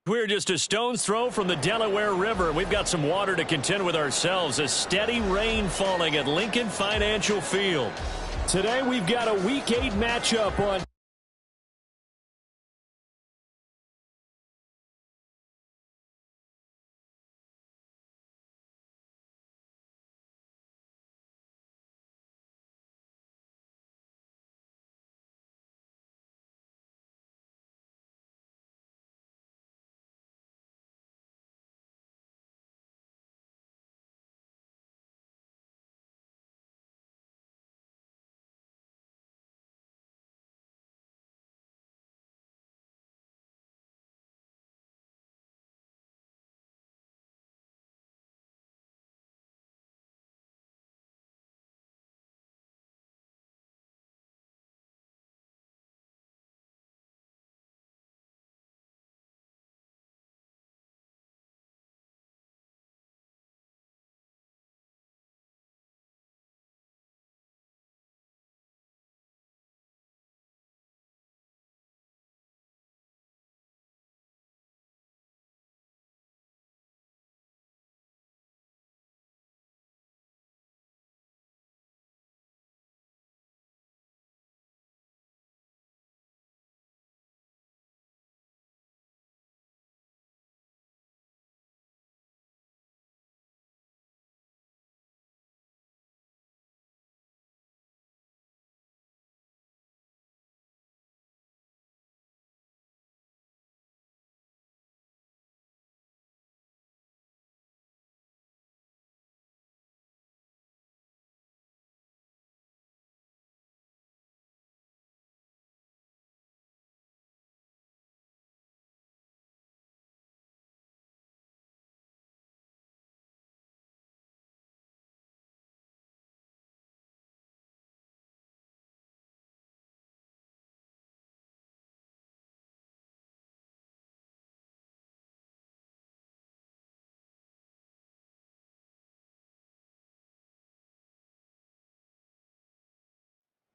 We're just a stone's throw from the Delaware River. We've got some water to contend with ourselves. A steady rain falling at Lincoln Financial Field. Today we've got a Week 8 matchup on.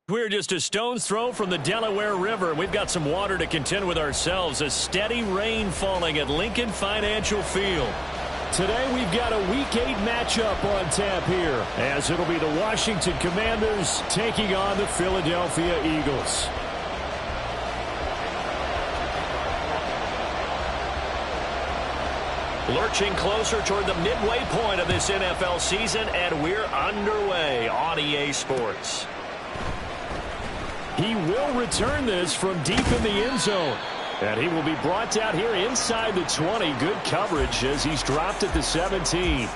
We're just a stone's throw from the Delaware River. We've got some water to contend with ourselves. A steady rain falling at Lincoln Financial Field. Today we've got a Week 8 matchup on tap here, as it'll be the Washington Commanders taking on the Philadelphia Eagles. Lurching closer toward the midway point of this NFL season, and we're underway on EA Sports. He will return this from deep in the end zone. And he will be brought down here inside the 20. Good coverage as he's dropped at the 17.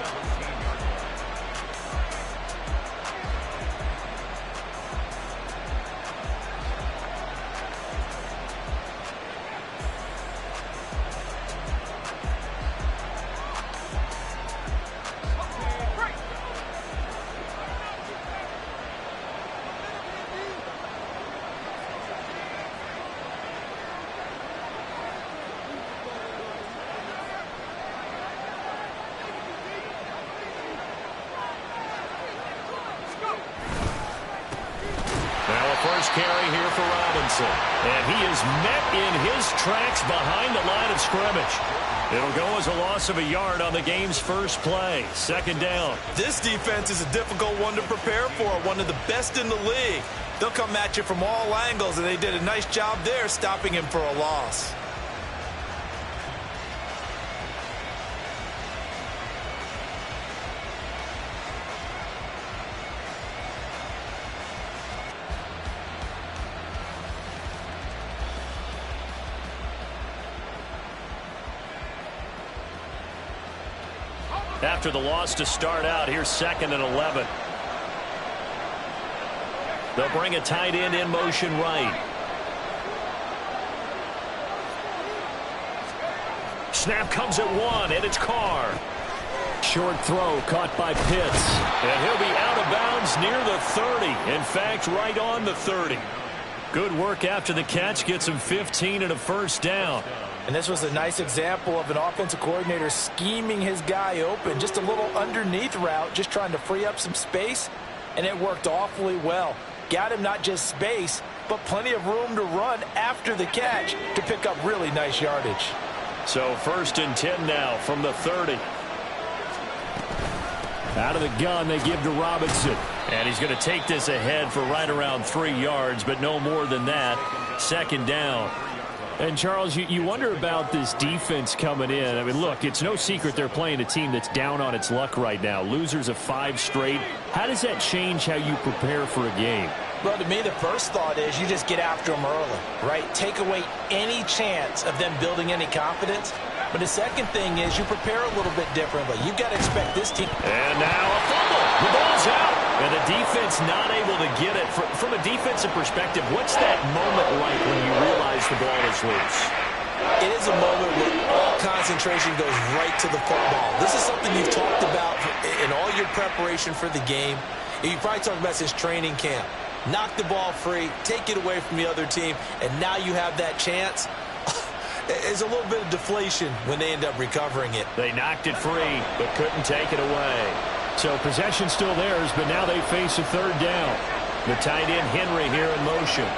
Carry here for Robinson. And he is met in his tracks behind the line of scrimmage. It'll go as a loss of a yard on the game's first play. Second down. This defense is a difficult one to prepare for, one of the best in the league. They'll come at you from all angles, and they did a nice job there stopping him for a loss. After the loss to start out, here's 2nd and 11. They'll bring a tight end in motion right. Snap comes at 1, and it's Carr. Short throw caught by Pitts. And he'll be out of bounds near the 30. In fact, right on the 30. Good work after the catch. Gets him 15 and a first down. And this was a nice example of an offensive coordinator scheming his guy open. Just a little underneath route, just trying to free up some space, and it worked awfully well. Got him not just space, but plenty of room to run after the catch to pick up really nice yardage. So 1st and 10 now from the 30. Out of the gun, they give to Robinson. And he's going to take this ahead for right around 3 yards, but no more than that. 2nd down. And, Charles, you wonder about this defense coming in. I mean, look, it's no secret they're playing a team that's down on its luck right now. Losers of 5 straight. How does that change how you prepare for a game? Well, to me, the first thought is you just get after them early, right? Take away any chance of them building any confidence. But the second thing is you prepare a little bit differently. You've got to expect this team. And now a fumble. The ball's out. And the defense not able to get it. From a defensive perspective, what's that moment like when you realize the ball is loose? It is a moment where all concentration goes right to the football. This is something you've talked about in all your preparation for the game. You probably talked about since training camp. Knock the ball free, take it away from the other team, and now you have that chance. There's a little bit of deflation when they end up recovering it. They knocked it free, but couldn't take it away. So possession still theirs, but now they face a 3rd down. The tight end Henry here in motion.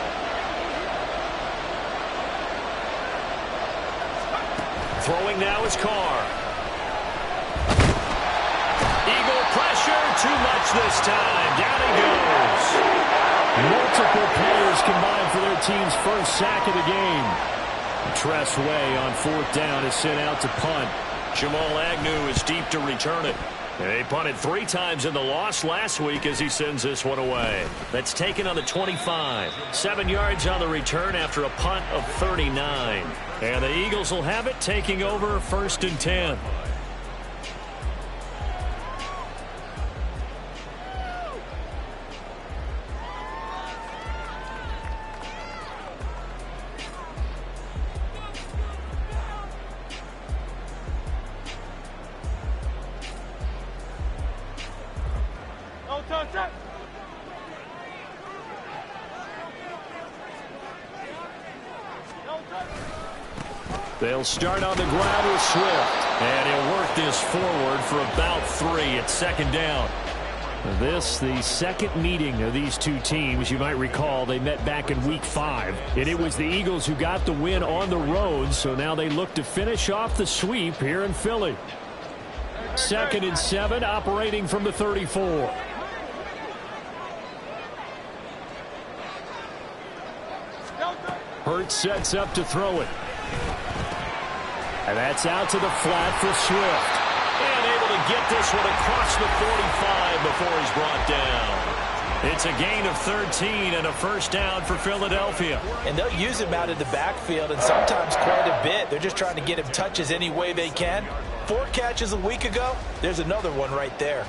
Throwing now is Carr. Eagle pressure, too much this time. Down he goes. Multiple players combined for their team's first sack of the game. Tress Way on 4th down is sent out to punt. Jamal Agnew is deep to return it. They punted 3 times in the loss last week as he sends this one away. That's taken on the 25. 7 yards on the return after a punt of 39. And the Eagles will have it, taking over 1st and 10. They'll start on the ground with Swift. And he'll work this forward for about 3 at 2nd down. This, the second meeting of these two teams. You might recall they met back in Week 5. And it was the Eagles who got the win on the road. So now they look to finish off the sweep here in Philly. 2nd and 7, operating from the 34. Hurts sets up to throw it. And that's out to the flat for Swift. And able to get this one across the 45 before he's brought down. It's a gain of 13 and a 1st down for Philadelphia. And they'll use him out of the backfield, and sometimes quite a bit. They're just trying to get him touches any way they can. 4 catches a week ago. There's another one right there.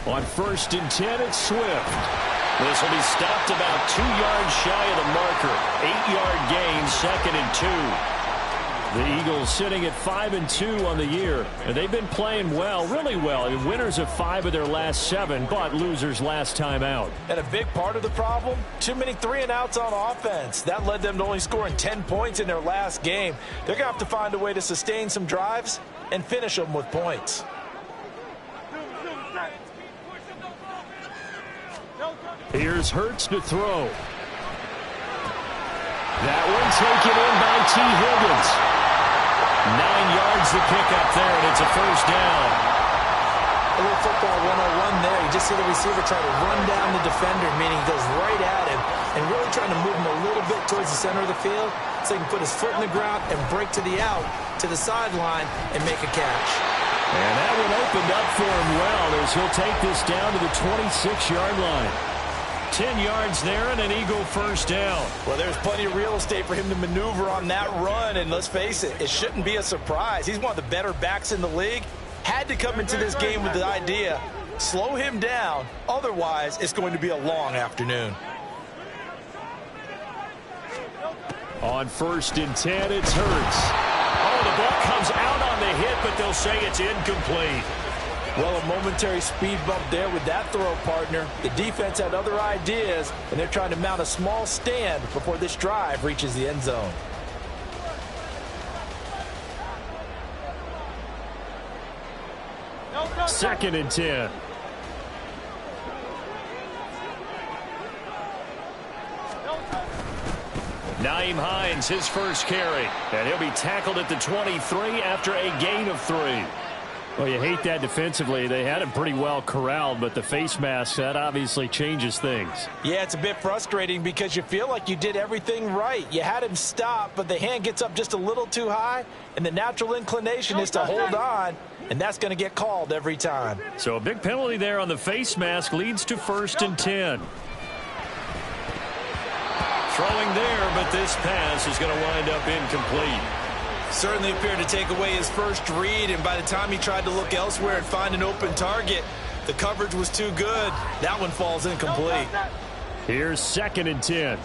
On 1st and 10, it's Swift. This will be stopped about 2 yards shy of the marker. 8-yard gain, 2nd and 2. The Eagles sitting at 5-2 on the year. And they've been playing well, really well. I mean, winners of 5 of their last 7, but losers last time out. And a big part of the problem, too many 3-and-outs on offense. That led them to only scoring 10 points in their last game. They're going to have to find a way to sustain some drives and finish them with points. Here's Hurts to throw. That one taken in by T. Higgins. 9 yards to pick up there, and it's a 1st down. A little football 101 there. You just see the receiver try to run down the defender, meaning he goes right at him and really trying to move him a little bit towards the center of the field so he can put his foot in the ground and break to the out, to the sideline, and make a catch. And that one opened up for him well as he'll take this down to the 26-yard line. 10 yards there and an Eagle 1st down. Well, there's plenty of real estate for him to maneuver on that run, and let's face it, it shouldn't be a surprise. He's one of the better backs in the league. Had to come into this game with the idea, slow him down, otherwise it's going to be a long afternoon. On 1st and 10, it's Hurts. Oh, the ball comes out on the hit, but they'll say it's incomplete. Well, a momentary speed bump there with that throw, partner. The defense had other ideas, and they're trying to mount a small stand before this drive reaches the end zone. 2nd and 10. Nyheim Hines, his first carry. And he'll be tackled at the 23 after a gain of 3. Well, you hate that defensively. They had him pretty well corralled, but the face mask, that obviously changes things. Yeah, it's a bit frustrating because you feel like you did everything right. You had him stop, but the hand gets up just a little too high, and the natural inclination is to hold on, and that's going to get called every time. So a big penalty there on the face mask leads to 1st and 10. Throwing there, but this pass is going to wind up incomplete. Certainly appeared to take away his first read, and by the time he tried to look elsewhere and find an open target, the coverage was too good. That one falls incomplete. Here's 2nd and 10.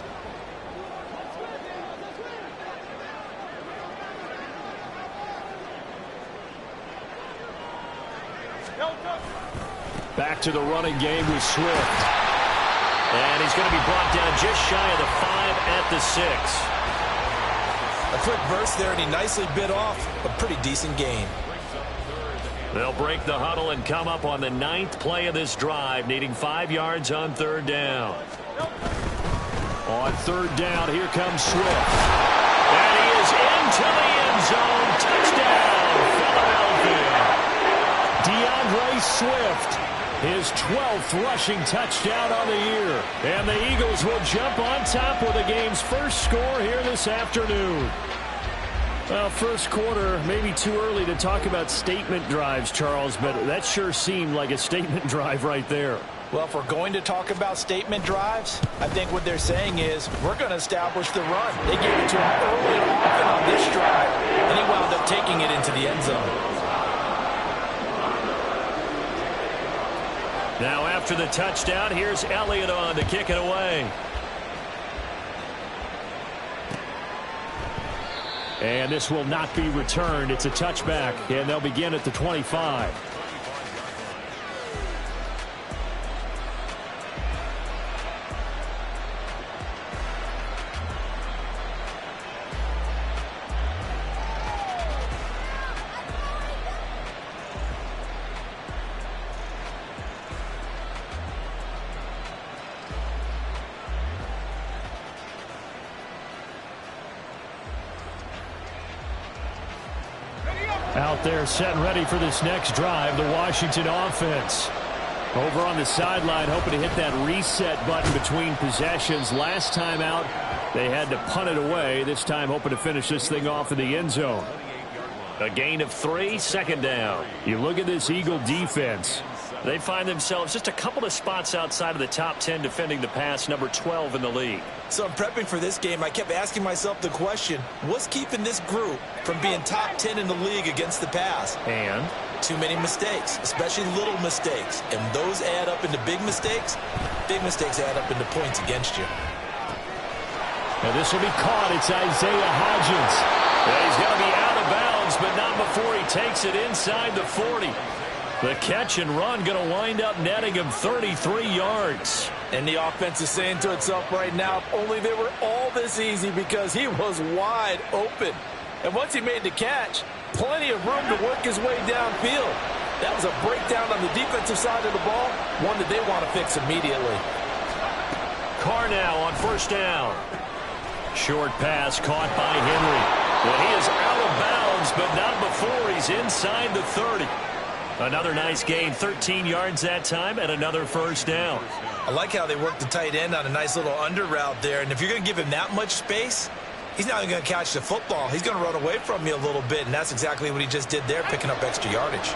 Back to the running game with Swift. And he's going to be brought down just shy of the 5 at the 6. A quick burst there, and he nicely bit off a pretty decent gain. They'll break the huddle and come up on the 9th play of this drive, needing 5 yards on 3rd down. On 3rd down, here comes Swift. And he is into the end zone. Touchdown, Philadelphia. DeAndre Swift, his 12th rushing touchdown on the year. And the Eagles will jump on top with the game's first score here this afternoon. Well, first quarter, maybe too early to talk about statement drives, Charles, but that sure seemed like a statement drive right there. Well, if we're going to talk about statement drives, I think what they're saying is we're going to establish the run. They gave it to him early and often on this drive, and he wound up taking it into the end zone. Now after the touchdown, here's Elliott on to kick it away. And this will not be returned. It's a touchback, and they'll begin at the 25. Out there set and ready for this next drive, the Washington offense. Over on the sideline, hoping to hit that reset button between possessions. Last time out, they had to punt it away. This time, hoping to finish this thing off in the end zone. A gain of 3, 2nd down. You look at this Eagle defense. They find themselves just a couple of spots outside of the top 10 defending the pass, number 12 in the league. So I'm prepping for this game. I kept asking myself the question, what's keeping this group from being top 10 in the league against the pass? And too many mistakes, especially little mistakes. And those add up into big mistakes. Big mistakes add up into points against you. And this will be caught. It's Isaiah Hodgins. Yeah, he's going to be out of bounds, but not before he takes it inside the 40. The catch and run going to wind up netting him 33 yards. And the offense is saying to itself right now, if only they were all this easy, because he was wide open. And once he made the catch, plenty of room to work his way downfield. That was a breakdown on the defensive side of the ball, one that they want to fix immediately. Carr now on 1st down. Short pass caught by Henry. Well, he is out of bounds, but not before he's inside the 30. Another nice gain, 13 yards that time, and another 1st down. I like how they worked the tight end on a nice little under route there. And if you're going to give him that much space, he's not even going to catch the football. He's going to run away from you a little bit, and that's exactly what he just did there, picking up extra yardage.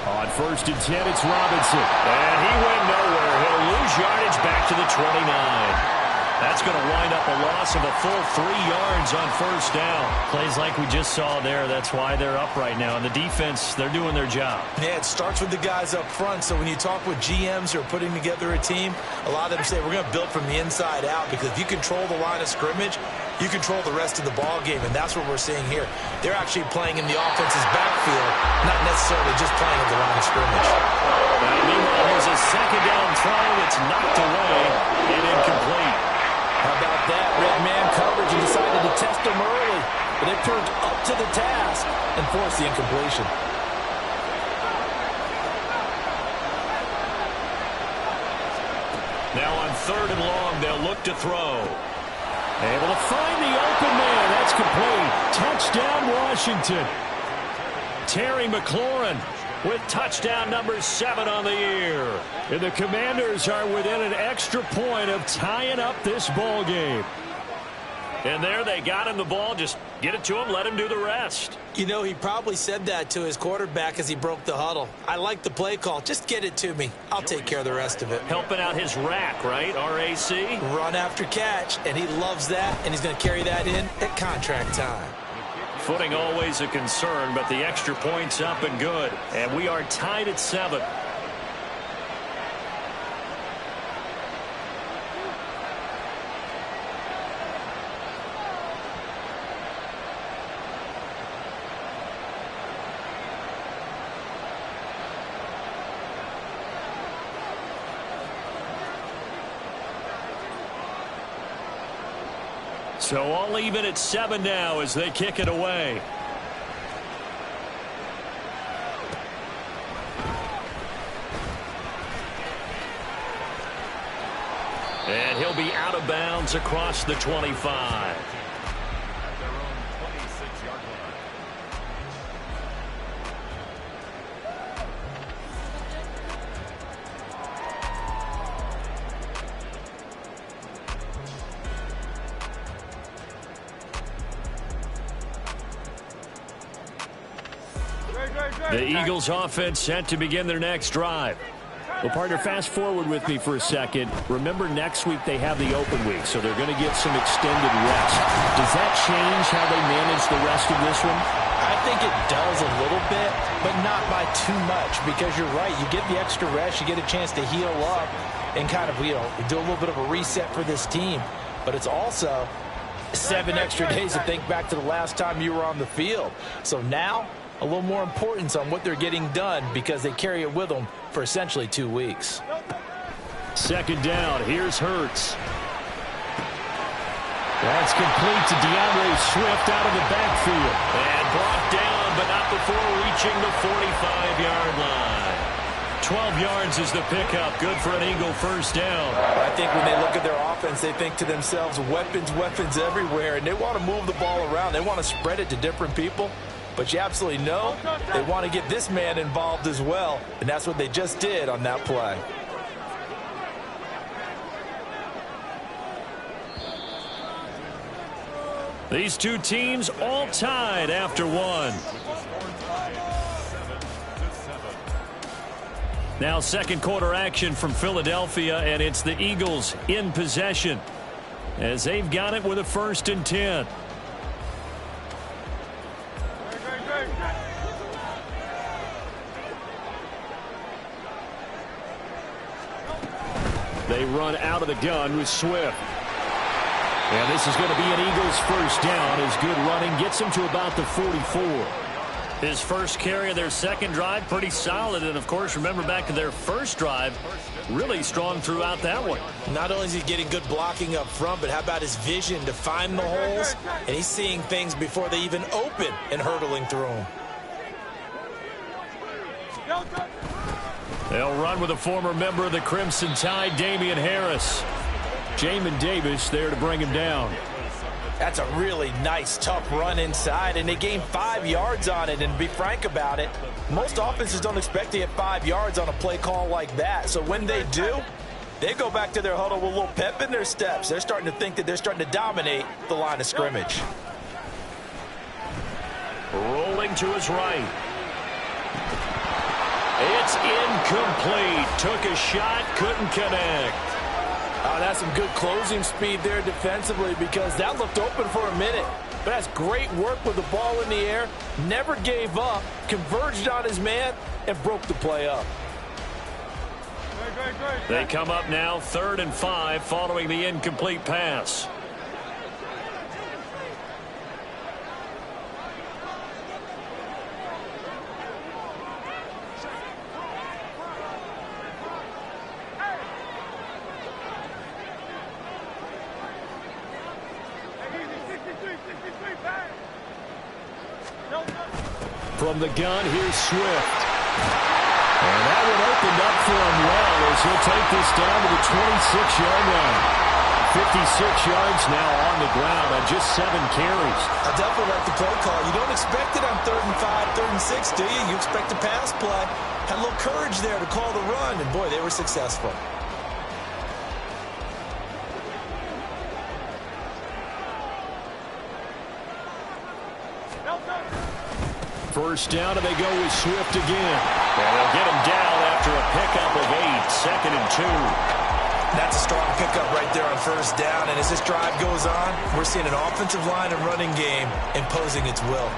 On 1st and 10, it's Robinson. And he went nowhere. He'll lose yardage back to the 29. That's going to wind up a loss of a full 3 yards on 1st down. Plays like we just saw there. That's why they're up right now. And the defense, they're doing their job. Yeah, it starts with the guys up front. So when you talk with GMs who are putting together a team, a lot of them say we're going to build from the inside out, because if you control the line of scrimmage, you control the rest of the ball game, and that's what we're seeing here. They're actually playing in the offense's backfield, not necessarily just playing at the line of scrimmage. Meanwhile, here's a 2nd down throw that's knocked away and incomplete. How about that? Red man coverage and decided to test him early. but they proved up to the task and forced the incompletion. Now on 3rd and long, they'll look to throw. Able to find the open man. That's complete. Touchdown, Washington. Terry McLaurin with touchdown number 7 on the year. And the Commanders are within an extra point of tying up this ball game. And there they got him the ball. Just get it to him, let him do the rest. You know, he probably said that to his quarterback as he broke the huddle. I like the play call. Just get it to me. I'll take care of the rest of it. Helping out his rack, right? R-A-C? Run after catch, and he loves that, and he's going to carry that in at contract time. Footing always a concern, but the extra point's up and good. And we are tied at 7. So all even at 7 now as they kick it away. And he'll be out of bounds across the 25. The Eagles offense set to begin their next drive. Well, partner, fast forward with me for a second. Remember, next week they have the open week, so they're going to get some extended rest. Does that change how they manage the rest of this one? I think it does a little bit, but not by too much, because you're right. You get the extra rest, you get a chance to heal up and kind of, do a little bit of a reset for this team. But it's also 7 extra days to think back to the last time you were on the field. So now, a little more importance on what they're getting done because they carry it with them for essentially 2 weeks. 2nd down. Here's Hurts. That's complete to DeAndre Swift out of the backfield. And brought down, but not before reaching the 45-yard line. 12 yards is the pickup. Good for an Eagle first down. I think when they look at their offense, they think to themselves, weapons, weapons everywhere, and they want to move the ball around. They want to spread it to different people. But you absolutely know they want to get this man involved as well, and that's what they just did on that play. These two teams all tied after 1. Now 2nd quarter action from Philadelphia, and it's the Eagles in possession as they've got it with a 1st and 10. They run out of the gun with Swift. And this is going to be an Eagles first down as good running gets him to about the 44. His first carry of their 2nd drive, pretty solid. And, of course, remember back to their first drive, really strong throughout that one. Not only is he getting good blocking up front, but how about his vision to find the holes? And he's seeing things before they even open and hurtling through them. They'll run with a former member of the Crimson Tide, Damian Harris. Jamin Davis there to bring him down. That's a really nice, tough run inside, and they gained 5 yards on it. And to be frank about it, most offenses don't expect to get 5 yards on a play call like that. So when they do, they go back to their huddle with a little pep in their steps. They're starting to think that they're starting to dominate the line of scrimmage. Rolling to his right. It's incomplete. Took a shot, couldn't connect. That's some good closing speed there defensively because that looked open for a minute. But that's great work with the ball in the air. Never gave up, converged on his man, and broke the play up. They come up now 3rd and 5 following the incomplete pass. From the gun, here's Swift. And that one opened up for him well as he'll take this down to the 26-yard line. 56 yards now on the ground on just 7 carries. I definitely like the play call. You don't expect it on 3rd and 5, 3rd and 6, do you? You expect a pass play. Had a little courage there to call the run, and boy, they were successful. First down, and they go with Swift again. And they'll get him down after a pickup of 8, 2nd and 2. That's a strong pickup right there on first down, and as this drive goes on, we're seeing an offensive line and running game imposing its will.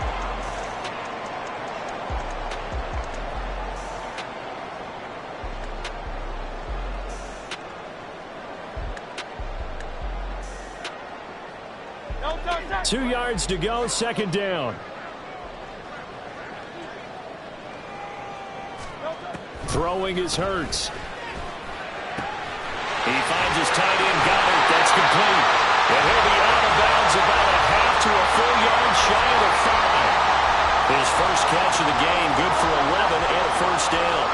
No. 2 yards to go, 2nd down. Throwing is Hurts. He finds his tight end, got it. That's complete. And he'll be out of bounds about a half to a full yard shy of the 5. His first catch of the game, good for 11 and a first down.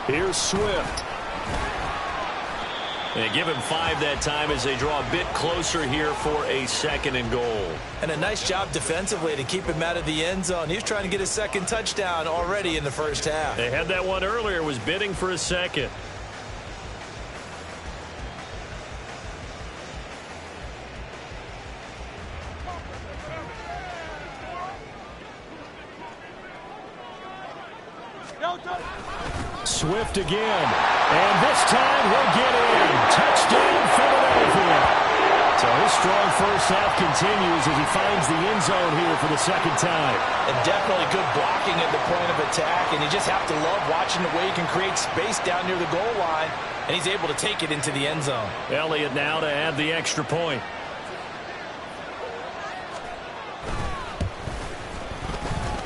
Here's Swift. They give him 5 that time as they draw a bit closer here for a 2nd and goal. And a nice job defensively to keep him out of the end zone. He was trying to get his 2nd touchdown already in the first half. They had that one earlier, was bidding for a 2nd. Swift again. And this time he'll get in. Touchdown, Philadelphia. So his strong first half continues as he finds the end zone here for the 2nd time. And definitely good blocking at the point of attack. And you just have to love watching the way he can create space down near the goal line. And he's able to take it into the end zone. Elliott now to add the extra point.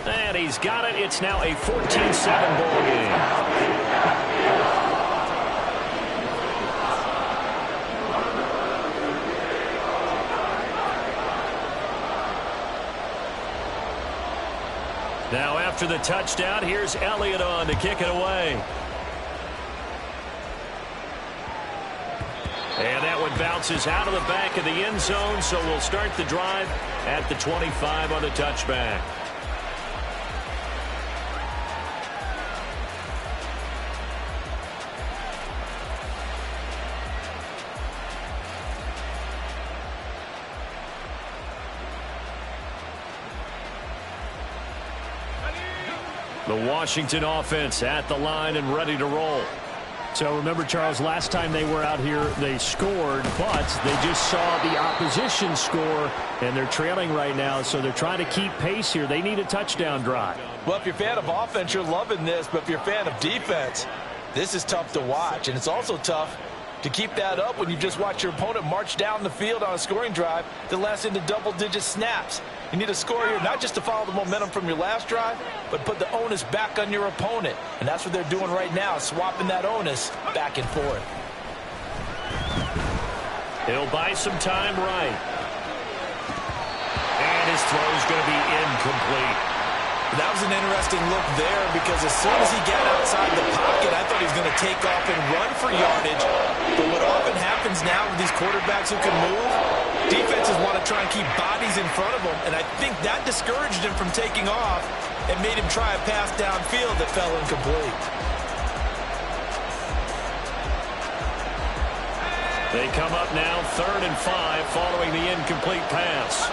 And he's got it. It's now a 14-7 ball game. Now after the touchdown, here's Elliott on to kick it away. And that one bounces out of the back of the end zone, so we'll start the drive at the 25 on the touchback. The Washington offense at the line and ready to roll. So remember, Charles, last time they were out here, they scored, but they just saw the opposition score, and they're trailing right now, so they're trying to keep pace here. They need a touchdown drive. Well, if you're a fan of offense, you're loving this, but if you're a fan of defense, this is tough to watch, and it's also tough to keep that up when you just watch your opponent march down the field on a scoring drive that lasts into double-digit snaps. You need a score here, not just to follow the momentum from your last drive, but put the onus back on your opponent. And that's what they're doing right now, swapping that onus back and forth. He'll buy some time right. And his throw's going to be incomplete. That was an interesting look there because as soon as he got outside the pocket, I thought he was going to take off and run for yardage. But what often happens now with these quarterbacks who can move, defenses want to try and keep bodies in front of them. And I think that discouraged him from taking off and made him try a pass downfield that fell incomplete. They come up now 3rd and 5 following the incomplete pass.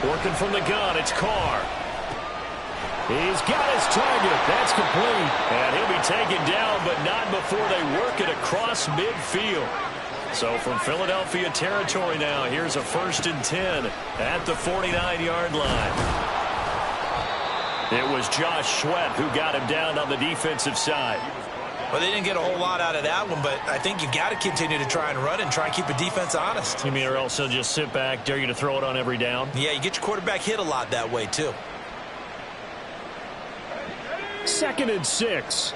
Working from the gun, it's Carr. He's got his target. That's complete. And he'll be taken down, but not before they work it across midfield. So from Philadelphia territory now, here's a 1st and 10 at the 49-yard line. It was Josh Sweat who got him down on the defensive side. Well, they didn't get a whole lot out of that one, but I think you've got to continue to try and run and try and keep the defense honest. You mean, or else they'll just sit back, dare you to throw it on every down? Yeah, you get your quarterback hit a lot that way, too. 2nd and 6.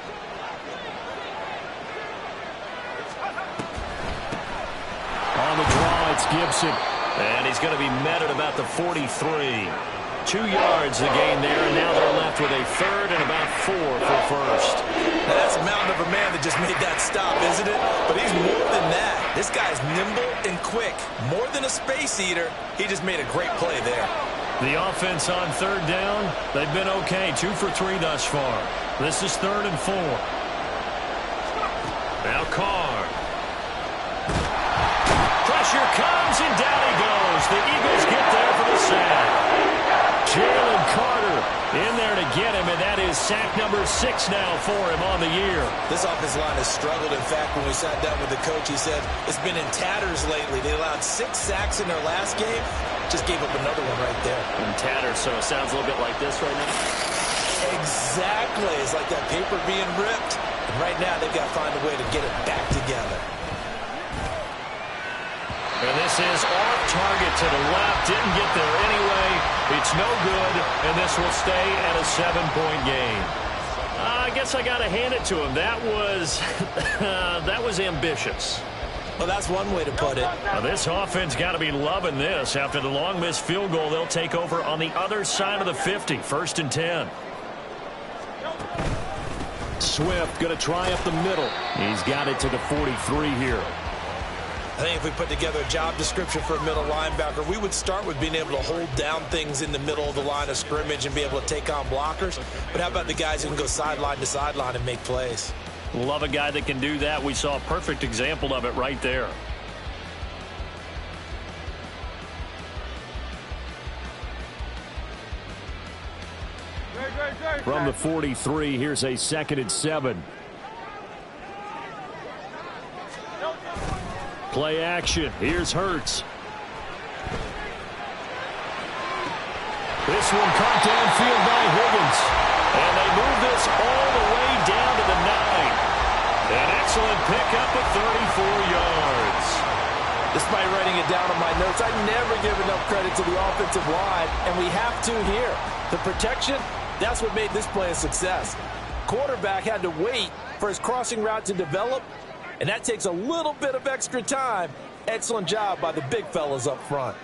On the draw, it's Gibson. And he's going to be met at about the 43. 2 yards the gain there, and now they're left with a 3rd and about 4 for first. Now that's a mountain of a man that just made that stop, isn't it? But he's more than that. This guy's nimble and quick. More than a space eater, he just made a great play there. The offense on 3rd down, they've been okay. 2 for 3 thus far. This is 3rd and 4. Now Carr. Pressure comes, and down he goes. The Eagles get there for the sack. Jalen Carter in there to get him, and that is sack number 6 now for him on the year. This offensive line has struggled. In fact, when we sat down with the coach, he said it's been in tatters lately. They allowed 6 sacks in their last game. Just gave up another one right there. In tatters, so it sounds a little bit like this right now. Exactly. It's like that paper being ripped. And right now, they've got to find a way to get it back together. And this is off target to the left. Didn't get there anyway. It's no good, and this will stay at a 7-point game. I guess I got to hand it to him. That was that was ambitious. Well, that's one way to put it. Now, this offense got to be loving this. After the long missed field goal, they'll take over on the other side of the 50. 1st and 10. Swift going to try up the middle. He's got it to the 43 here. I think if we put together a job description for a middle linebacker, we would start with being able to hold down things in the middle of the line of scrimmage and be able to take on blockers. But how about the guys who can go sideline to sideline and make plays? Love a guy that can do that. We saw a perfect example of it right there. From the 43, here's a 2nd and 7. Play action. Here's Hurts. This one caught downfield by Higgins. And they move this all the way down to the 9. An excellent pickup of 34 yards. Despite writing it down on my notes, I never give enough credit to the offensive line, and we have to here. The protection, that's what made this play a success. Quarterback had to wait for his crossing route to develop, and that takes a little bit of extra time. Excellent job by the big fellas up front.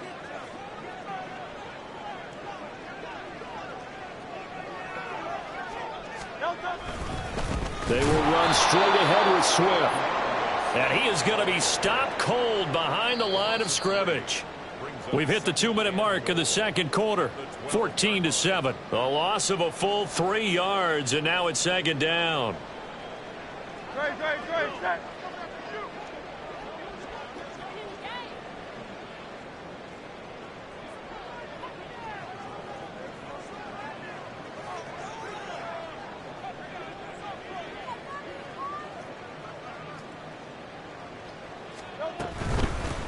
They will run straight ahead with Swift. And he is going to be stopped cold behind the line of scrimmage. We've hit the 2-minute mark of the 2nd quarter. 14-7. A loss of a full 3 yards, and now it's 2nd down. Great.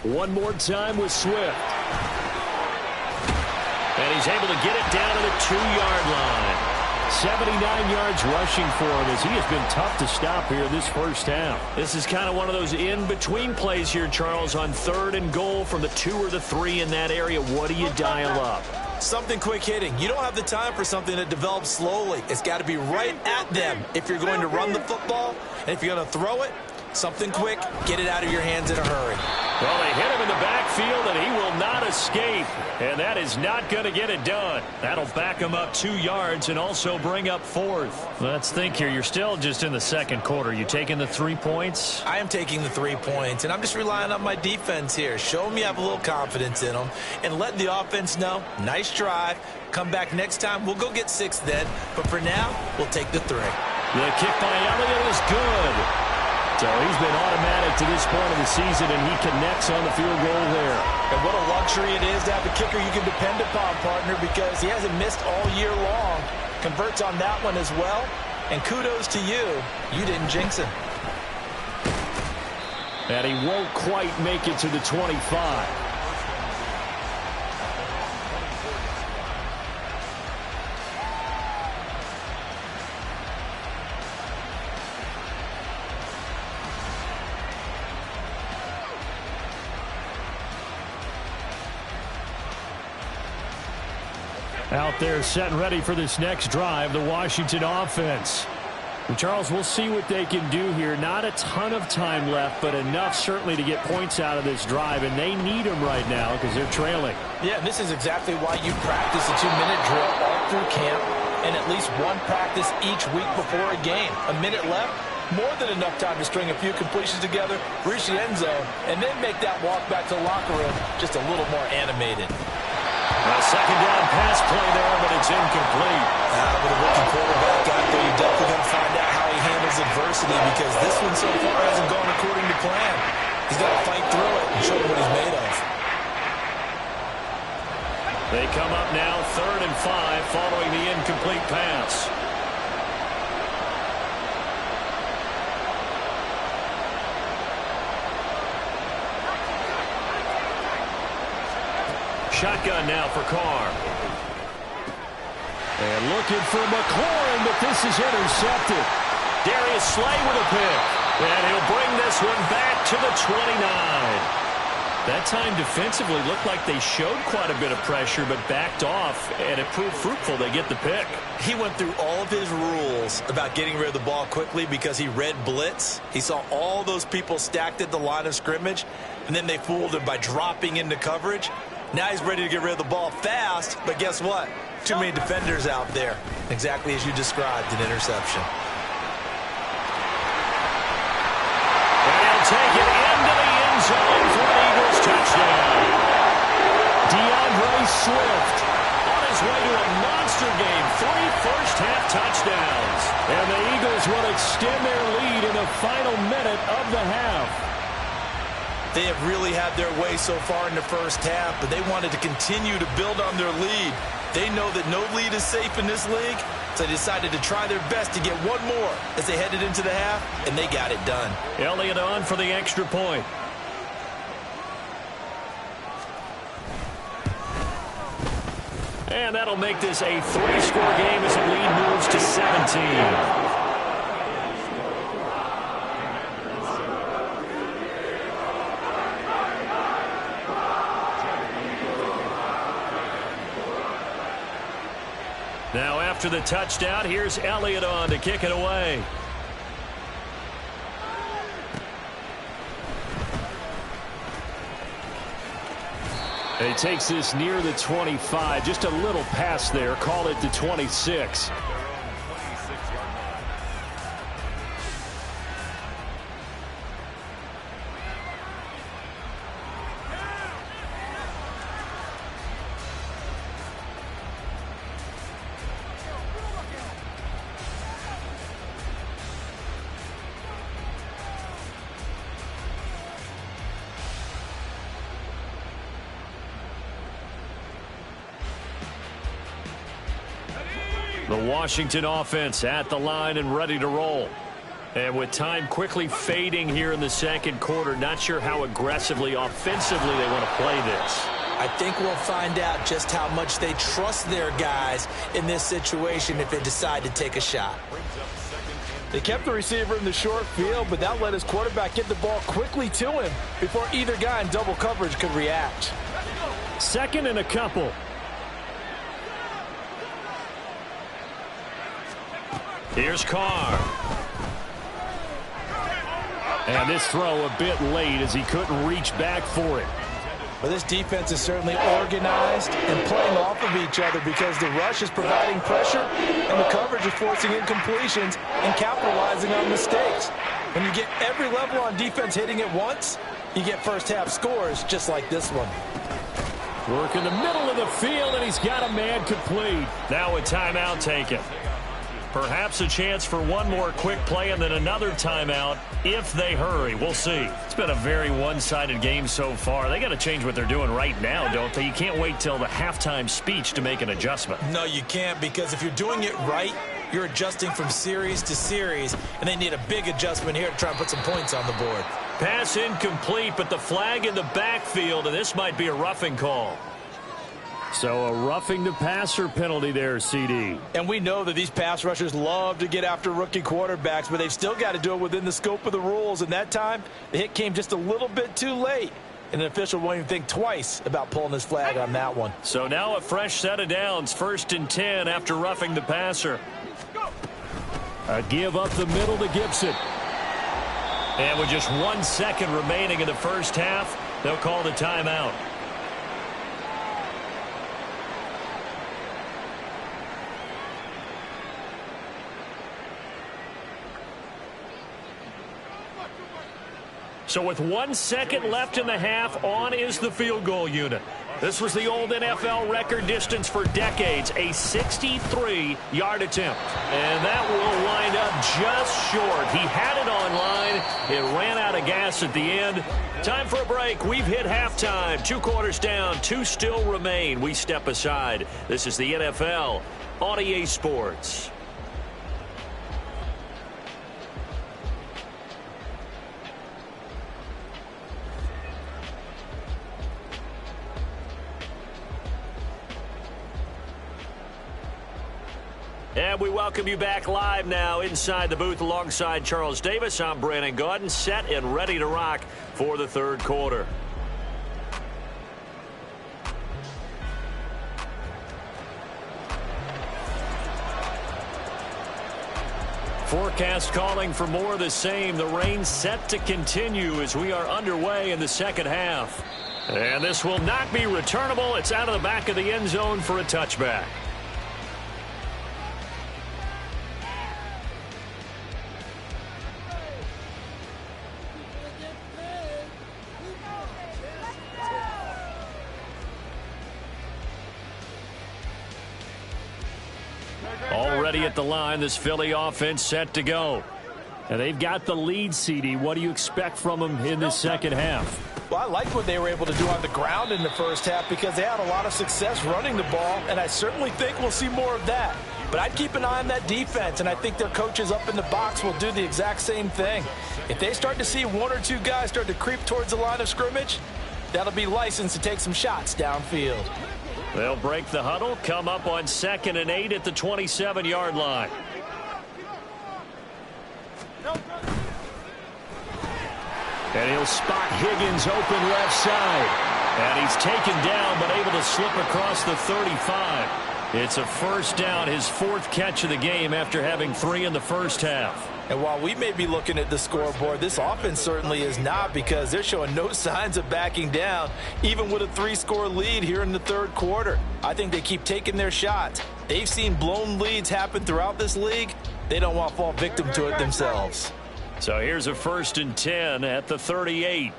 One more time with Swift. And he's able to get it down to the 2-yard line. 79 yards rushing for him as he has been tough to stop here this first half. This is kind of one of those in-between plays here, Charles, on 3rd and goal from the 2 or the 3 in that area. What do you dial up? Something quick hitting. You don't have the time for something that develops slowly. It's got to be right at them if you're going to run the football. And if you're going to throw it, something quick, get it out of your hands in a hurry. Well, they hit him in the backfield, and he will not escape. And that is not going to get it done. That'll back him up 2 yards and also bring up 4th. Let's think here. You're still just in the 2nd quarter. You taking the 3 points? I am taking the 3 points, and I'm just relying on my defense here. Show them you have a little confidence in them, and let the offense know, nice drive. Come back next time. We'll go get 6 then. But for now, we'll take the 3. The kick by Elliott is good. So he's been automatic to this point of the season, and he connects on the field goal there. And what a luxury it is to have a kicker you can depend upon, partner, because he hasn't missed all year long. Converts on that one as well. And kudos to you. You didn't jinx him. And he won't quite make it to the 25. Out there set and ready for this next drive, the Washington offense. And Charles, we'll see what they can do here. Not a ton of time left, but enough certainly to get points out of this drive, and they need them right now because they're trailing. Yeah, and this is exactly why you practice a 2-minute drill all through camp and at least one practice each week before a game. A minute left, more than enough time to string a few completions together, reach the end zone, and then make that walk back to the locker room just a little more animated. A second down pass play there, but it's incomplete. With a rookie quarterback out there, you're definitely going to find out how he handles adversity because this one so far hasn't gone according to plan. He's got to fight through it and show what he's made of. They come up now 3rd and 5 following the incomplete pass. Shotgun now for Carr. And looking for McLaurin, but this is intercepted. Darius Slay with a pick. And he'll bring this one back to the 29. That time defensively looked like they showed quite a bit of pressure, but backed off, and it proved fruitful. They get the pick. He went through all of his rules about getting rid of the ball quickly because he read blitz. He saw all those people stacked at the line of scrimmage, and then they fooled him by dropping into coverage. Now he's ready to get rid of the ball fast, but guess what? Too many defenders out there. Exactly as you described, an interception. And he'll take it into the end zone for an Eagles touchdown. DeAndre Swift On his way to a monster game, 3 first-half touchdowns. And the Eagles will extend their lead in the final minute of the half. They have really had their way so far in the first half, but they wanted to continue to build on their lead. They know that no lead is safe in this league, so they decided to try their best to get one more as they headed into the half, and they got it done. Elliott on for the extra point. And that'll make this a 3-score game as the lead moves to 17. Now after the touchdown, here's Elliott on to kick it away. And he takes this near the 25. Just a little pass there. Call it the 26. The Washington offense at the line and ready to roll. And with time quickly fading here in the second quarter, not sure how aggressively, offensively they want to play this. I think we'll find out just how much they trust their guys in this situation if they decide to take a shot. They kept the receiver in the short field, but that let his quarterback get the ball quickly to him before either guy in double coverage could react. Second and a couple. Here's Carr. And this throw a bit late as he couldn't reach back for it. Well, this defense is certainly organized and playing off of each other because the rush is providing pressure and the coverage is forcing incompletions and capitalizing on mistakes. When you get every level on defense hitting at once, you get first-half scores just like this one. Work in the middle of the field, and he's got a man complete. Now a timeout taken. Perhaps a chance for one more quick play and then another timeout if they hurry. We'll see. It's been a very one-sided game so far. They got to change what they're doing right now, don't they? You can't wait till the halftime speech to make an adjustment. No, you can't, because if you're doing it right, you're adjusting from series to series, and they need a big adjustment here to try and put some points on the board. Pass incomplete, but the flag in the backfield, and this might be a roughing call. So a roughing the passer penalty there, CD. And we know that these pass rushers love to get after rookie quarterbacks, but they've still got to do it within the scope of the rules. And that time, the hit came just a little bit too late. and an official won't even think twice about pulling his flag on that one. So now a fresh set of downs, 1st and 10 after roughing the passer. A give up the middle to Gibson. And with just 1 second remaining in the first half, they'll call the timeout. So with 1 second left in the half, on is the field goal unit. This was the old NFL record distance for decades, a 63-yard attempt. And that will wind up just short. He had it on line. It ran out of gas at the end. Time for a break. We've hit halftime. 2 quarters down, 2 still remain. We step aside. This is the NFL on EA Sports. And we welcome you back live now inside the booth alongside Charles Davis. I'm Brandon Gaudin, set and ready to rock for the 3rd quarter. Forecast calling for more of the same. The rain set to continue as we are underway in the second half. And this will not be returnable. It's out of the back of the end zone for a touchback. Already at the line, this Philly offense set to go. And they've got the lead, CD. What do you expect from them in the second half? Well, I like what they were able to do on the ground in the first half because they had a lot of success running the ball, and I certainly think we'll see more of that. But I'd keep an eye on that defense, and I think their coaches up in the box will do the exact same thing. If they start to see 1 or 2 guys start to creep towards the line of scrimmage, that'll be licensed to take some shots downfield. They'll break the huddle, come up on 2nd and 8 at the 27-yard line. And he'll spot Higgins open left side. And he's taken down but able to slip across the 35. It's a 1st down, his 4th catch of the game after having 3 in the first half. And while we may be looking at the scoreboard, this offense certainly is not because they're showing no signs of backing down, even with a 3-score lead here in the 3rd quarter. I think they keep taking their shots. They've seen blown leads happen throughout this league. They don't want to fall victim to it themselves. So here's a 1st and 10 at the 38.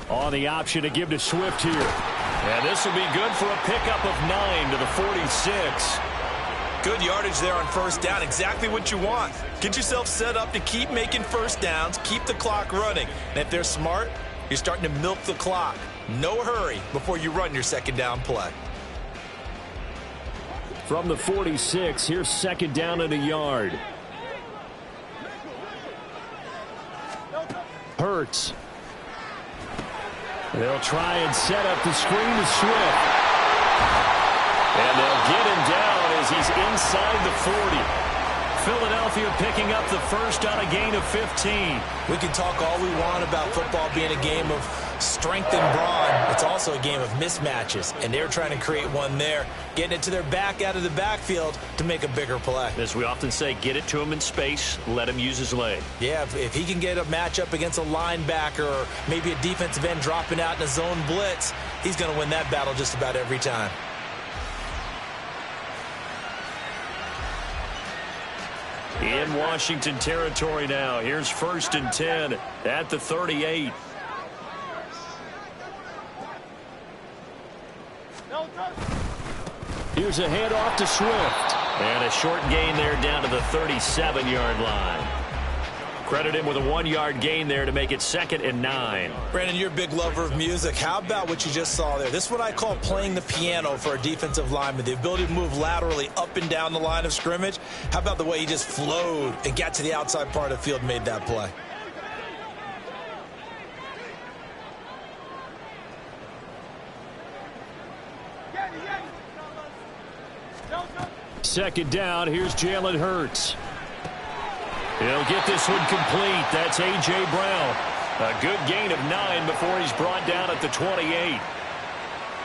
On the option to give to Swift here. And this will be good for a pickup of 9 to the 46. Good yardage there on 1st down. Exactly what you want. Get yourself set up to keep making 1st downs, keep the clock running. And if they're smart, you're starting to milk the clock. No hurry before you run your 2nd down play. From the 46, here's 2nd down and a yard. Hurts. They'll try and set up the screen to Swift. And they'll get him down as he's inside the 40. Philadelphia picking up the 1st on a gain of 15. We can talk all we want about football being a game of strength and brawn. It's also a game of mismatches, and they're trying to create one there, getting it to their back out of the backfield to make a bigger play. As we often say, get it to him in space, let him use his leg. Yeah, if he can get a matchup against a linebacker or maybe a defensive end dropping out in a zone blitz, he's going to win that battle just about every time. In Washington territory now. Here's 1st and 10 at the 38. Here's a handoff to Swift. And a short gain there down to the 37-yard line. Credit him with a 1-yard gain there to make it 2nd and 9. Brandon, you're a big lover of music. How about what you just saw there? This is what I call playing the piano for a defensive lineman. The ability to move laterally up and down the line of scrimmage. How about the way he just flowed and got to the outside part of the field and made that play? Second down, here's Jalen Hurts. He'll get this one complete. That's A.J. Brown. A good gain of 9 before he's brought down at the 28.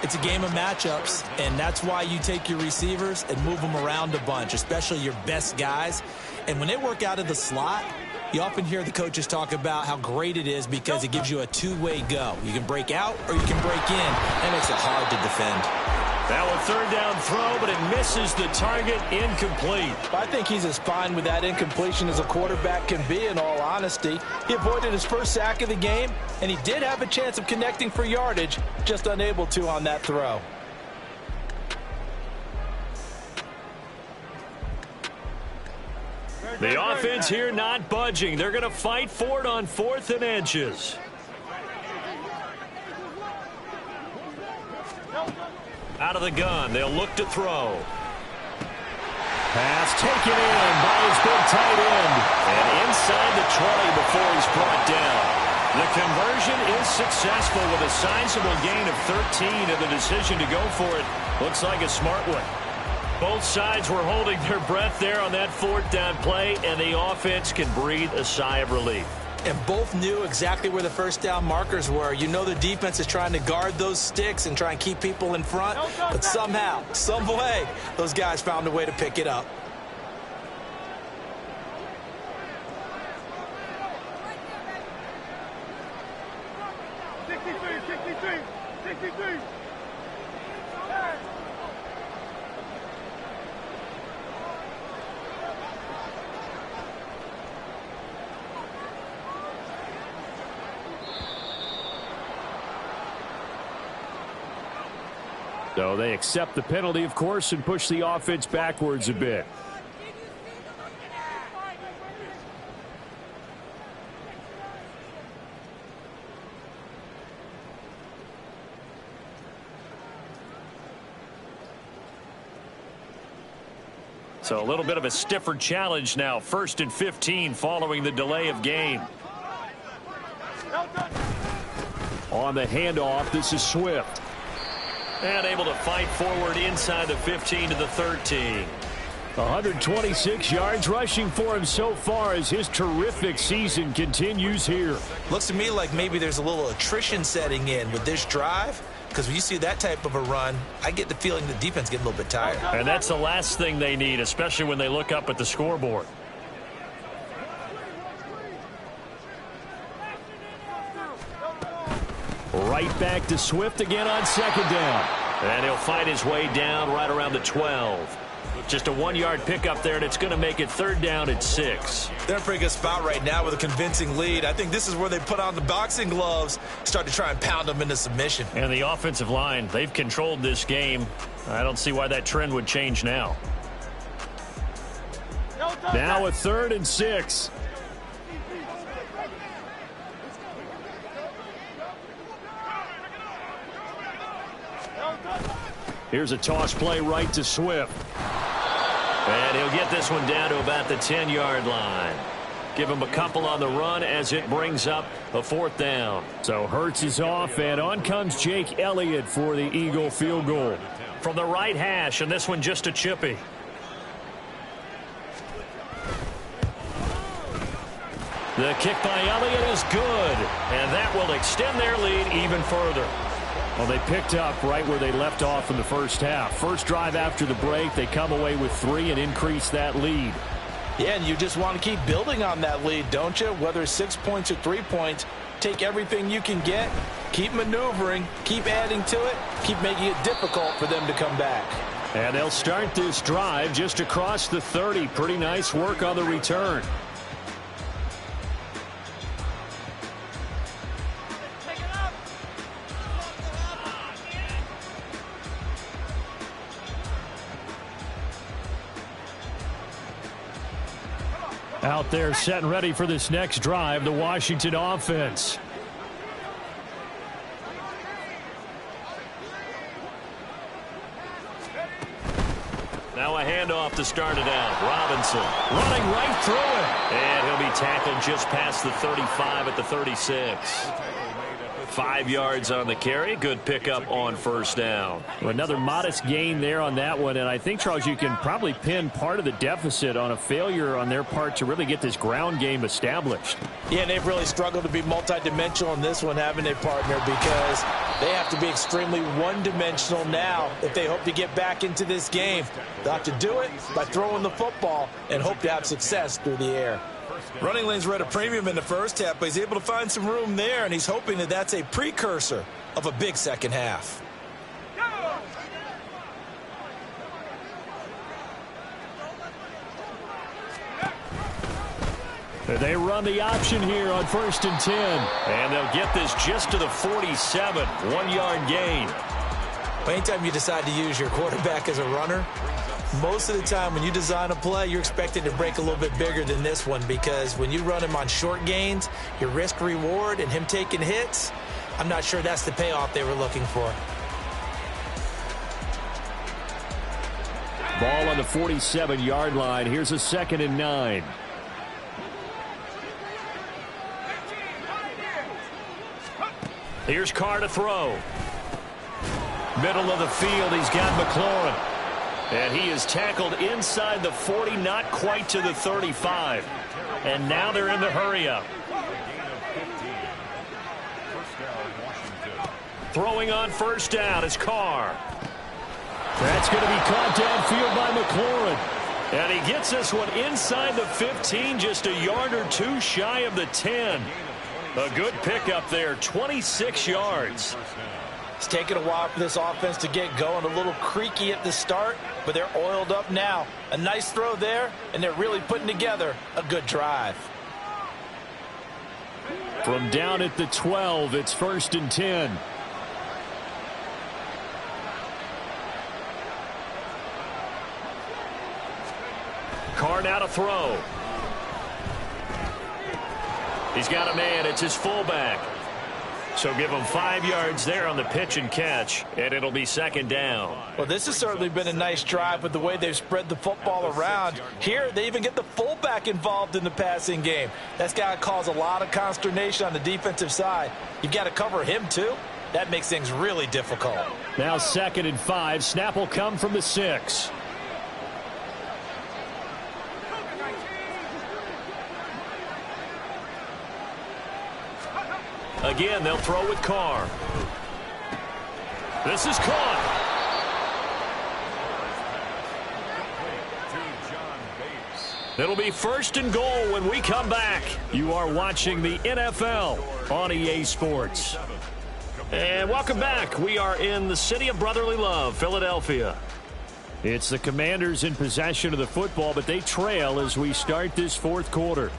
It's a game of matchups, and that's why you take your receivers and move them around a bunch, especially your best guys. And when they work out of the slot, you often hear the coaches talk about how great it is because it gives you a two-way go. You can break out or you can break in. That makes it hard to defend. Now a third down throw, but it misses the target, incomplete. I think he's as fine with that incompletion as a quarterback can be, in all honesty. He avoided his first sack of the game, and he did have a chance of connecting for yardage, just unable to on that throw. The offense here not budging. They're going to fight for it on 4th and inches. Out of the gun, they'll look to throw. Pass taken in by his big tight end. And inside the 20 before he's brought down. The conversion is successful with a sizable gain of 13, and the decision to go for it looks like a smart one. Both sides were holding their breath there on that 4th down play, and the offense can breathe a sigh of relief. And both knew exactly where the first down markers were. You know the defense is trying to guard those sticks and try and keep people in front. But somehow, some way, those guys found a way to pick it up. So they accept the penalty, of course, and push the offense backwards a bit. So a little bit of a stiffer challenge now. 1st and 15 following the delay of game. On the handoff, this is Swift. And able to fight forward inside the 15 to the 13. 126 yards rushing for him so far as his terrific season continues here. Looks to me like maybe there's a little attrition setting in with this drive, because when you see that type of a run, I get the feeling the defense gets a little bit tired. And that's the last thing they need, especially when they look up at the scoreboard. Right back to Swift again on 2nd down. And he'll fight his way down right around the 12. Just a 1-yard pickup there, and it's going to make it 3rd down at 6. They're in a pretty good spot right now with a convincing lead. I think this is where they put on the boxing gloves, start to try and pound them into submission. And the offensive line, they've controlled this game. I don't see why that trend would change now. Now a 3rd and 6. Here's a toss play right to Swift. And he'll get this one down to about the 10-yard line. Give him a couple on the run as it brings up a 4th down. So Hurts is off, and on comes Jake Elliott for the Eagle field goal. From the right hash, and this one just a chippy. The kick by Elliott is good, and that will extend their lead even further. Well, they picked up right where they left off in the first half. First drive after the break, they come away with 3 and increase that lead. Yeah, and you just want to keep building on that lead, don't you? Whether it's 6 points or 3 points, take everything you can get, keep maneuvering, keep adding to it, keep making it difficult for them to come back. And they'll start this drive just across the 30. Pretty nice work on the return. Out there set and ready for this next drive, the Washington offense. Now a handoff to start it out. Robinson running right through it. And he'll be tackled just past the 35 at the 36. 5 yards on the carry. Good pickup on first down. Well, another modest gain there on that one, and I think, Charles, you can probably pin part of the deficit on a failure on their part to really get this ground game established. Yeah, and they've really struggled to be multidimensional in this one, haven't they, partner, because they have to be extremely one-dimensional now if they hope to get back into this game. They'll have to do it by throwing the football and hope to have success through the air. Running lanes were at a premium in the first half, but he's able to find some room there, and he's hoping that that's a precursor of a big second half. They run the option here on 1st and 10. And they'll get this just to the 47. 1-yard gain. Anytime you decide to use your quarterback as a runner, most of the time when you design a play, you're expected to break a little bit bigger than this one, because when you run him on short gains, your risk reward and him taking hits, I'm not sure that's the payoff they were looking for. Ball on the 47-yard line. Here's a 2nd and 9. Here's Carr to throw. Middle of the field, he's got McLaurin. And he is tackled inside the 40, not quite to the 35. And now they're in the hurry-up. Throwing on first down is Carr. That's going to be caught downfield by McLaurin. And he gets this one inside the 15, just a yard or two shy of the 10. A good pickup there, 26 yards. It's taken a while for this offense to get going, a little creaky at the start, but they're oiled up now. A nice throw there, and they're really putting together a good drive. From down at the 12, it's 1st and 10. Carr now to throw. He's got a man. It's his fullback. So give him 5 yards there on the pitch and catch, and it'll be 2nd down. Well, this has certainly been a nice drive with the way they've spread the football around. Here, they even get the fullback involved in the passing game. That's got to cause a lot of consternation on the defensive side. You've got to cover him, too. That makes things really difficult. Now 2nd and 5. Snap will come from the 6. Again, they'll throw with Carr. This is caught. It'll be 1st and goal when we come back. You are watching the NFL on EA Sports. And welcome back. We are in the city of brotherly love, Philadelphia. It's the Commanders in possession of the football, but they trail as we start this 4th quarter.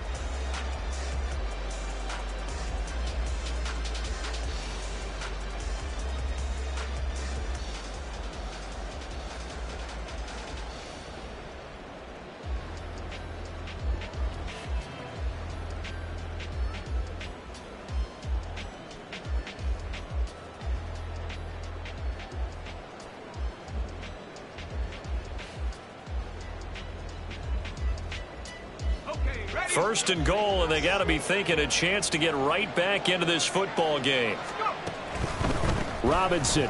First and goal, and they got to be thinking a chance to get right back into this football game. Robinson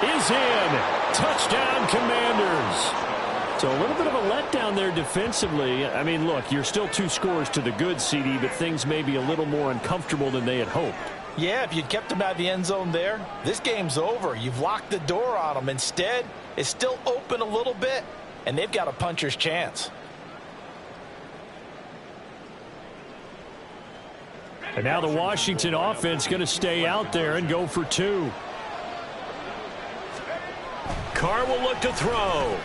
is in. Touchdown, Commanders. So a little bit of a letdown there defensively. I mean, look, you're still 2 scores to the good, CD, but things may be a little more uncomfortable than they had hoped. Yeah, if you'd kept them out of the end zone there, this game's over. You've locked the door on them. Instead, it's still open a little bit, and they've got a puncher's chance. And now the Washington offense going to stay out there and go for 2. Carr will look to throw.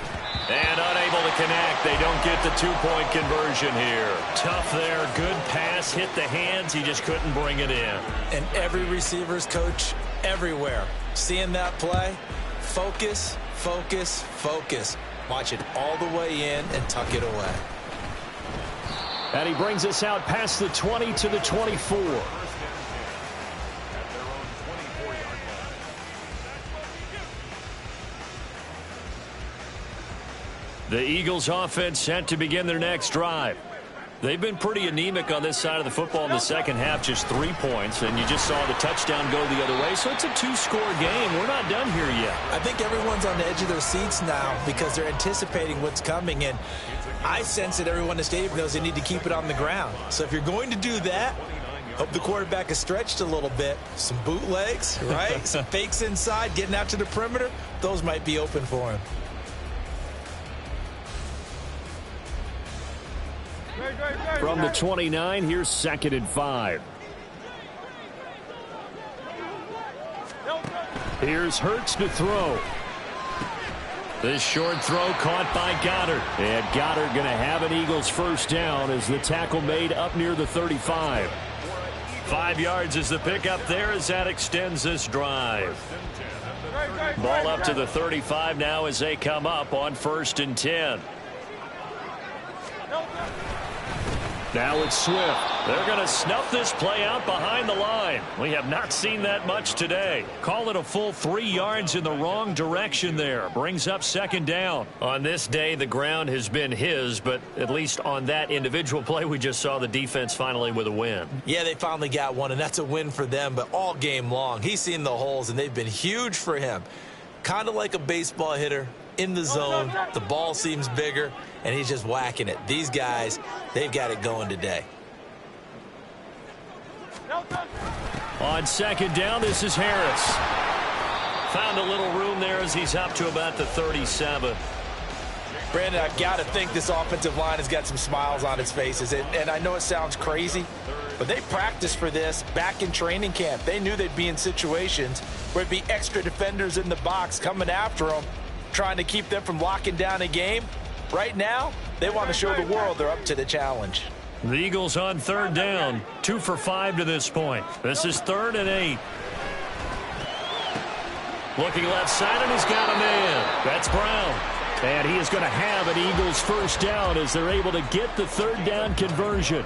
And unable to connect. They don't get the 2-point conversion here. Tough there. Good pass. Hit the hands. He just couldn't bring it in. And every receiver's coach everywhere, seeing that play, focus, focus, focus. Watch it all the way in and tuck it away. And he brings us out past the 20 to the 24. The Eagles offense set to begin their next drive. They've been pretty anemic on this side of the football in the second half, just 3 points, and you just saw the touchdown go the other way. So it's a two-score game. We're not done here yet. I think everyone's on the edge of their seats now because they're anticipating what's coming, and I sense that everyone in the stadium knows they need to keep it on the ground. So if you're going to do that, hope the quarterback is stretched a little bit. Some bootlegs, right? Some fakes inside, getting out to the perimeter. Those might be open for him. From the 29, here's 2nd and 5. Here's Hurts to throw. This short throw caught by Goddard. And Goddard going to have an Eagles first down as the tackle made up near the 35. 5 yards is the pickup there as that extends this drive. Ball up to the 35 now as they come up on 1st and 10. Now it's Swift. They're going to snuff this play out behind the line. We have not seen that much today. Call it a full 3 yards in the wrong direction there. Brings up 2nd down. On this day, the ground has been his, but at least on that individual play, we just saw the defense finally with a win. Yeah, they finally got one, and that's a win for them, but all game long, he's seen the holes, and they've been huge for him. Kind of like a baseball hitter in the zone. The ball seems bigger, and he's just whacking it. These guys, they've got it going today. On 2nd down, this is Harris. Found a little room there as he's up to about the 37. Brandon, I've got to think this offensive line has got some smiles on its faces. And I know it sounds crazy, but they practiced for this back in training camp. They knew they'd be in situations where it'd be extra defenders in the box coming after them, trying to keep them from locking down a game. Right now, they want to show the world they're up to the challenge. The Eagles on 3rd down, 2 for 5 to this point. This is 3rd and 8. Looking left side, and he's got a man. That's Brown. And he is going to have an Eagles first down as they're able to get the 3rd down conversion.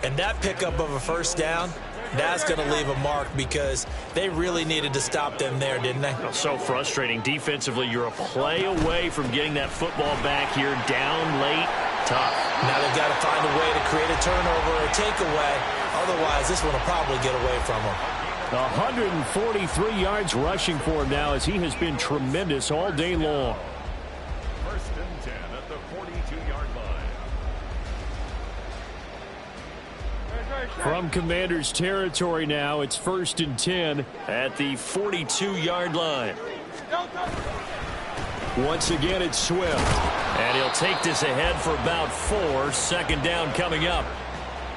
And that pickup of a first down, that's going to leave a mark because they really needed to stop them there, didn't they? So frustrating. Defensively, you're a play away from getting that football back here. Down late, tough. Now they've got to find a way to create a turnover or a takeaway. Otherwise, this one will probably get away from them. 143 yards rushing for him now as he has been tremendous all day long. 1st and 10 at the 42-yard line. From Commander's territory now, it's 1st and 10 at the 42-yard line. Once again, it's Swift. And he'll take this ahead for about 4. 2nd down coming up.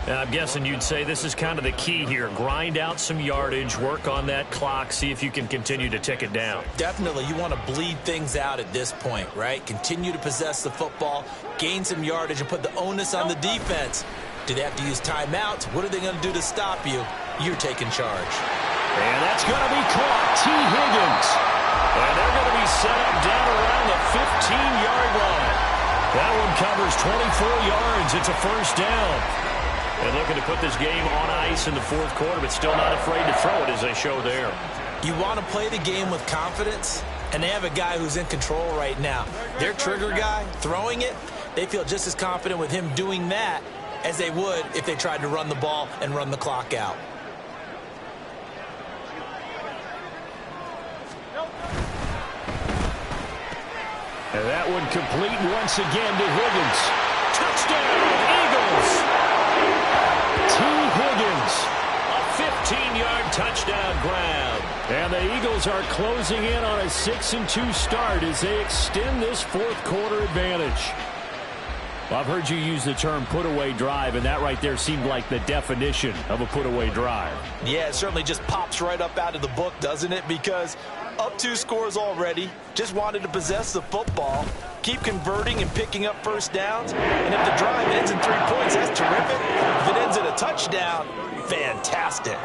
I'm guessing you'd say this is kind of the key here. Grind out some yardage, work on that clock, see if you can continue to tick it down. Definitely, you want to bleed things out at this point, right? Continue to possess the football, gain some yardage, and put the onus on the defense. Do they have to use timeouts? What are they going to do to stop you? You're taking charge. And that's going to be caught. T. Higgins. And they're going to be set up down around the 15-yard line. That one covers 24 yards. It's a first down. And looking to put this game on ice in the 4th quarter, but still not afraid to throw it as they show there. You want to play the game with confidence, and they have a guy who's in control right now. Their trigger guy, throwing it, they feel just as confident with him doing that as they would if they tried to run the ball and run the clock out. And that one complete once again to Higgins. Touchdown, Eagles! T. Higgins. A 15-yard touchdown grab. And the Eagles are closing in on a 6-2 start as they extend this 4th quarter advantage. Well, I've heard you use the term put-away drive, and that right there seemed like the definition of a put-away drive. Yeah, it certainly just pops right up out of the book, doesn't it? Because up 2 scores already, just wanted to possess the football, keep converting and picking up first downs. And if the drive ends in 3 points, that's terrific. If it ends in a touchdown, fantastic.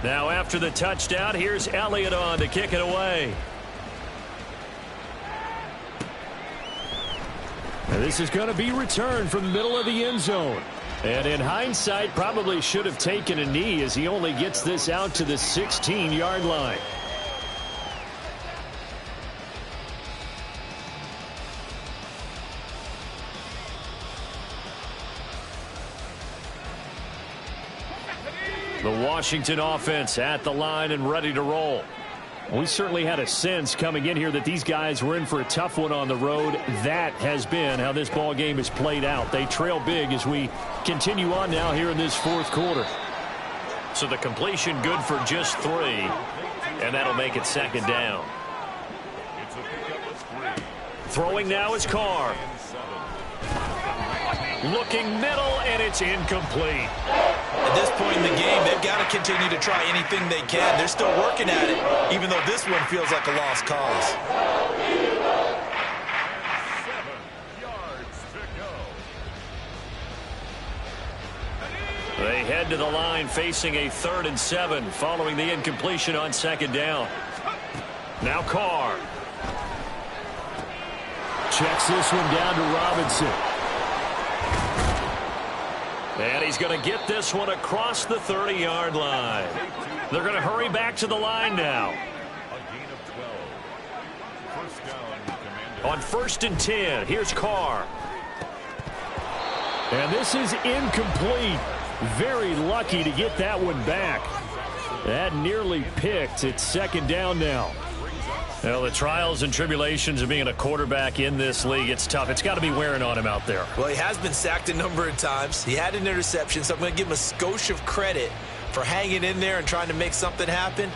Now after the touchdown, here's Elliott on to kick it away. This is going to be returned from the middle of the end zone. And in hindsight, probably should have taken a knee as he only gets this out to the 16-yard line. The Washington offense at the line and ready to roll. We certainly had a sense coming in here that these guys were in for a tough one on the road. That has been how this ball game has played out. They trail big as we continue on now here in this fourth quarter. So the completion good for just 3, and that'll make it second down. Throwing now is Carr. Looking middle, and it's incomplete. At this point in the game, they've got to continue to try anything they can. They're still working at it, even though this one feels like a lost cause. 7 yards to go. They head to the line facing a 3rd and 7 following the incompletion on second down. Now Carr. Checks this one down to Robinson. And he's going to get this one across the 30-yard line. They're going to hurry back to the line now. A gain of 12. First down, Commander. On 1st and 10, here's Carr. And this is incomplete. Very lucky to get that one back. That nearly picked. It's second down now. Well, the trials and tribulations of being a quarterback in this league, it's tough. It's got to be wearing on him out there. Well, he has been sacked a number of times. He had an interception, so I'm going to give him a skosh of credit for hanging in there and trying to make something happen,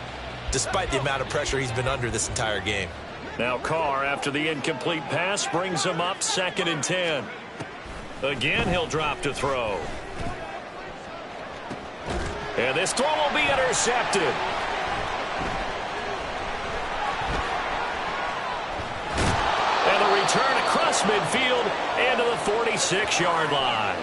despite the amount of pressure he's been under this entire game. Now Carr, after the incomplete pass, brings him up 2nd and 10. Again, he'll drop to throw. And this throw will be intercepted. Return across midfield and to the 46-yard line.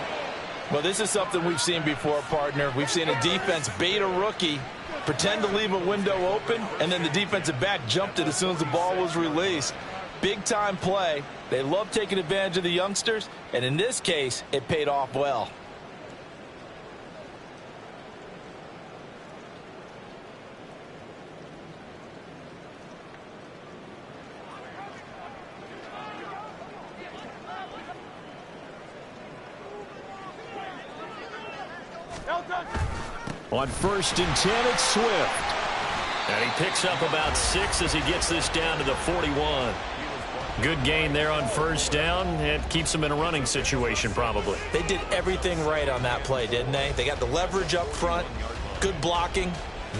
Well, this is something we've seen before, partner. We've seen a defense bait a rookie, pretend to leave a window open, and then the defensive back jumped it as soon as the ball was released. Big-time play. They love taking advantage of the youngsters, and in this case, it paid off well. On 1st and 10, it's Swift. And he picks up about 6 as he gets this down to the 41. Good gain there on 1st down. It keeps him in a running situation probably. They did everything right on that play, didn't they? They got the leverage up front, good blocking,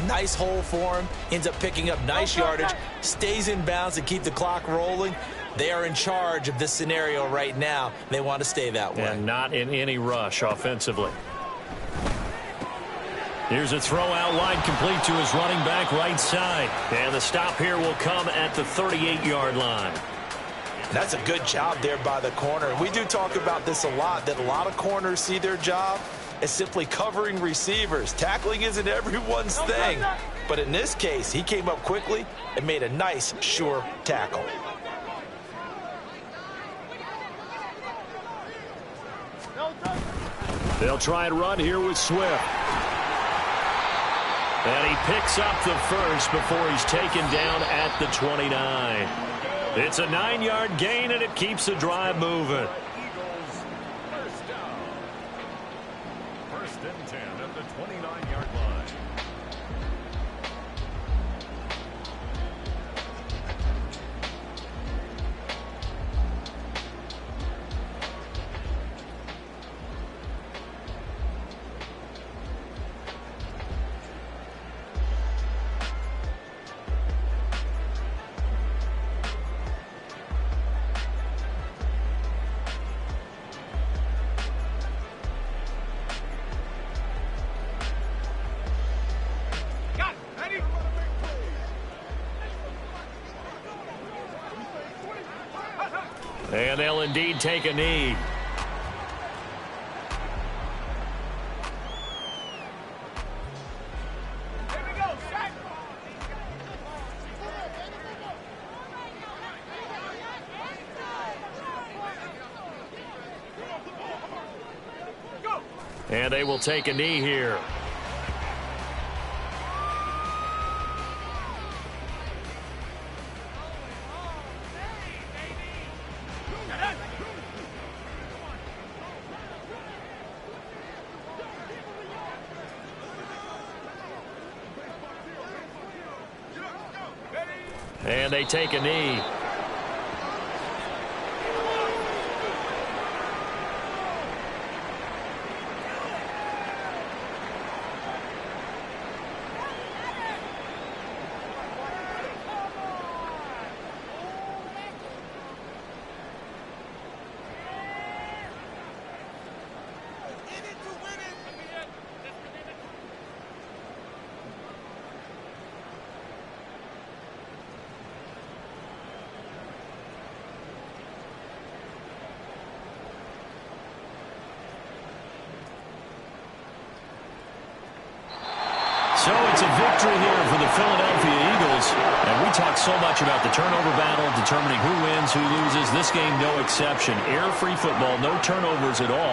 nice hole for him, ends up picking up nice yardage, stays in bounds to keep the clock rolling. They are in charge of this scenario right now. They want to stay that way. And not in any rush offensively. Here's a throw out wide, complete to his running back right side. And the stop here will come at the 38-yard line. That's a good job there by the corner. We do talk about this a lot, that a lot of corners see their job as simply covering receivers. Tackling isn't everyone's thing. But in this case, he came up quickly and made a nice, sure tackle. They'll try and run here with Swift. And he picks up the first before he's taken down at the 29. It's a 9-yard gain, and it keeps the drive moving. Eagles, first down. 1st and 10 at the 29-yard line. And they'll indeed take a knee. And they will take a knee here. And they take a knee. So it's a victory here for the Philadelphia Eagles. And we talk so much about the turnover battle, determining who wins, who loses. This game, no exception. Air-free football, no turnovers at all.